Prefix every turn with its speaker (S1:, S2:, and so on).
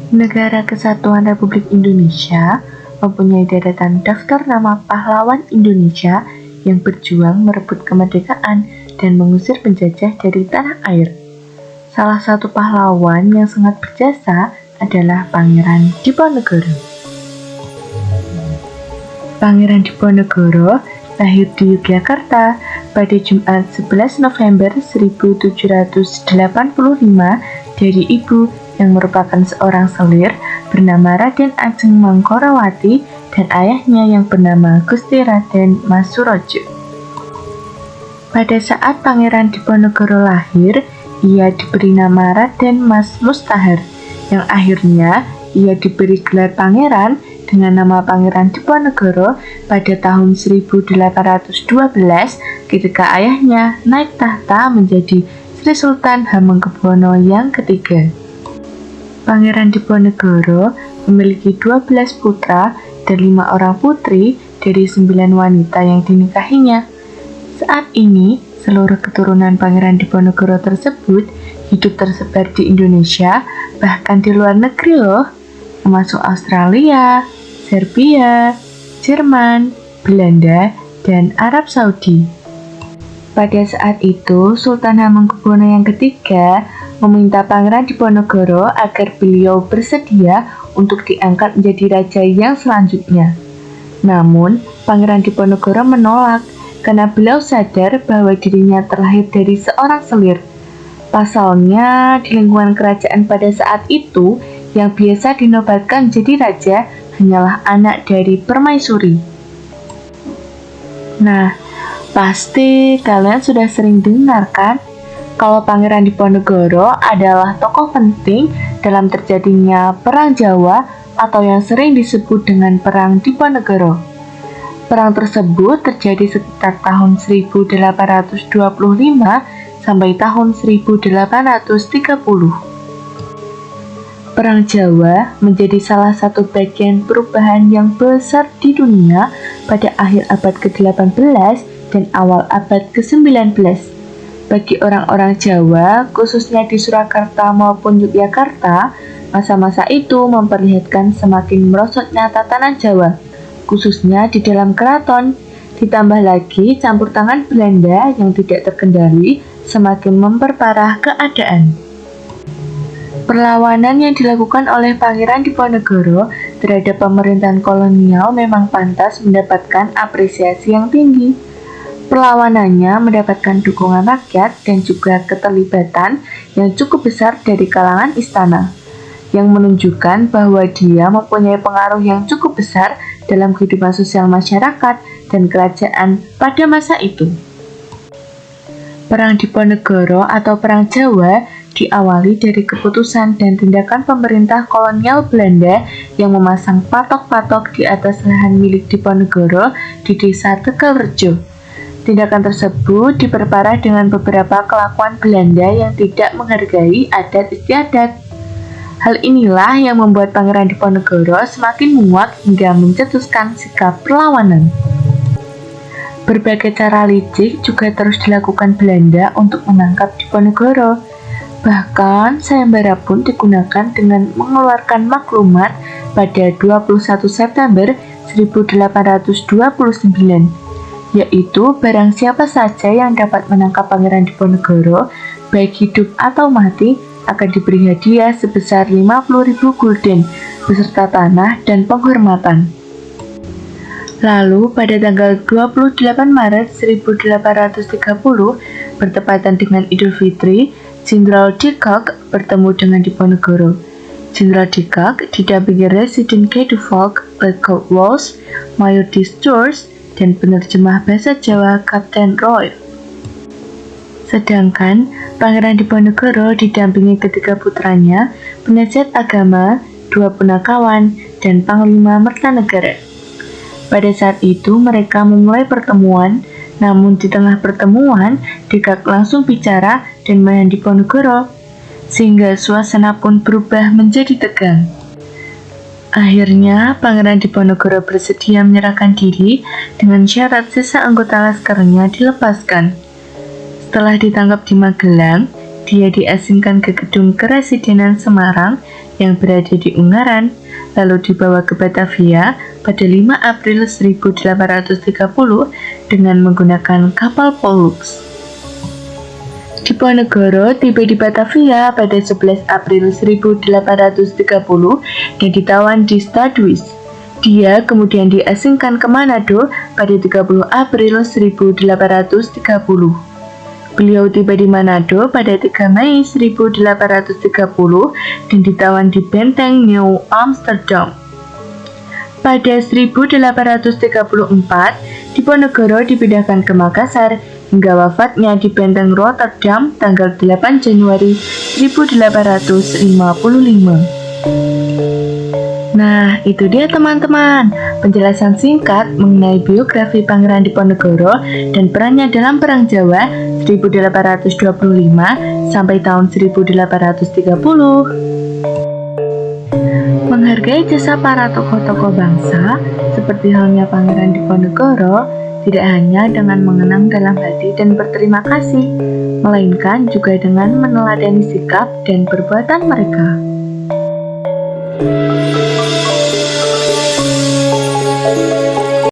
S1: Negara Kesatuan Republik Indonesia mempunyai deretan daftar nama pahlawan Indonesia yang berjuang merebut kemerdekaan dan mengusir penjajah dari tanah air. Salah satu pahlawan yang sangat berjasa adalah Pangeran Diponegoro. Pangeran Diponegoro lahir di Yogyakarta pada Jumat 11 November 1785 dari ibu yang merupakan seorang selir bernama Raden Ajeng Mangkorawati dan ayahnya yang bernama Gusti Raden Mas Surojo. Pada saat Pangeran Diponegoro lahir, ia diberi nama Raden Mas Mustahar, yang akhirnya ia diberi gelar pangeran dengan nama Pangeran Diponegoro pada tahun 1812 ketika ayahnya naik tahta menjadi Sri Sultan Hamengkubuwono yang ketiga. Pangeran Diponegoro memiliki 12 putra dan 5 orang putri dari 9 wanita yang dinikahinya. Saat ini, seluruh keturunan Pangeran Diponegoro tersebut hidup tersebar di Indonesia, bahkan di luar negeri loh, termasuk Australia, Serbia, Jerman, Belanda, dan Arab Saudi. Pada saat itu, Sultan Hamengkubuwono yang ketiga meminta Pangeran Diponegoro agar beliau bersedia untuk diangkat menjadi raja yang selanjutnya. Namun, Pangeran Diponegoro menolak karena beliau sadar bahwa dirinya terlahir dari seorang selir. Pasalnya, di lingkungan kerajaan pada saat itu, yang biasa dinobatkan menjadi raja hanyalah anak dari permaisuri. Nah, pasti kalian sudah sering dengar kan? Kalau Pangeran Diponegoro adalah tokoh penting dalam terjadinya Perang Jawa atau yang sering disebut dengan Perang Diponegoro. Perang tersebut terjadi sekitar tahun 1825 sampai tahun 1830. Perang Jawa menjadi salah satu bagian perubahan yang besar di dunia pada akhir abad ke-18 dan awal abad ke-19. Bagi orang-orang Jawa, khususnya di Surakarta maupun Yogyakarta, masa-masa itu memperlihatkan semakin merosotnya tatanan Jawa, khususnya di dalam keraton. Ditambah lagi campur tangan Belanda yang tidak terkendali semakin memperparah keadaan. Perlawanan yang dilakukan oleh Pangeran Diponegoro terhadap pemerintahan kolonial memang pantas mendapatkan apresiasi yang tinggi. Perlawanannya mendapatkan dukungan rakyat dan juga keterlibatan yang cukup besar dari kalangan istana, yang menunjukkan bahwa dia mempunyai pengaruh yang cukup besar dalam kehidupan sosial masyarakat dan kerajaan pada masa itu. Perang Diponegoro atau Perang Jawa diawali dari keputusan dan tindakan pemerintah kolonial Belanda yang memasang patok-patok di atas lahan milik Diponegoro di desa Tegalrejo. Tindakan tersebut diperparah dengan beberapa kelakuan Belanda yang tidak menghargai adat istiadat. Hal inilah yang membuat Pangeran Diponegoro semakin muak hingga mencetuskan sikap perlawanan. Berbagai cara licik juga terus dilakukan Belanda untuk menangkap Diponegoro. Bahkan sayembara pun digunakan dengan mengeluarkan maklumat pada 21 September 1829. Yaitu barang siapa saja yang dapat menangkap Pangeran Diponegoro, baik hidup atau mati, akan diberi hadiah sebesar 50.000 gulden beserta tanah dan penghormatan. Lalu pada tanggal 28 Maret 1830 bertepatan dengan Idul Fitri, Jenderal de Kock bertemu dengan Diponegoro. Jenderal de Kock didampingi Residen Guy de Fawkes, Letgold Walsh, Mayor de Storrs, dan penerjemah bahasa Jawa Kapten Roy. Sedangkan Pangeran Diponegoro didampingi ketiga putranya, penasihat agama, 2 punakawan, dan Panglima Mertanegara. Pada saat itu mereka memulai pertemuan, namun di tengah pertemuan de Kock langsung bicara dan menahan Diponegoro, sehingga suasana pun berubah menjadi tegang. Akhirnya, Pangeran Diponegoro bersedia menyerahkan diri dengan syarat sisa anggota laskernya dilepaskan. Setelah ditangkap di Magelang, dia diasingkan ke gedung Keresidenan Semarang yang berada di Ungaran, lalu dibawa ke Batavia pada 5 April 1830 dengan menggunakan kapal Pollux. Diponegoro tiba di Batavia pada 11 April 1830 dan ditawan di Stadwis. Dia kemudian diasingkan ke Manado pada 30 April 1830. Beliau tiba di Manado pada 3 Mei 1830 dan ditawan di Benteng New Amsterdam. Pada 1834, Diponegoro dipindahkan ke Makassar hingga wafatnya di Benteng Rotterdam tanggal 8 Januari 1855. Nah, itu dia teman-teman, penjelasan singkat mengenai biografi Pangeran Diponegoro dan perannya dalam Perang Jawa 1825 sampai tahun 1830. Menghargai jasa para tokoh-tokoh bangsa, seperti halnya Pangeran Diponegoro, tidak hanya dengan mengenang dalam hati dan berterima kasih, melainkan juga dengan meneladani sikap dan perbuatan mereka.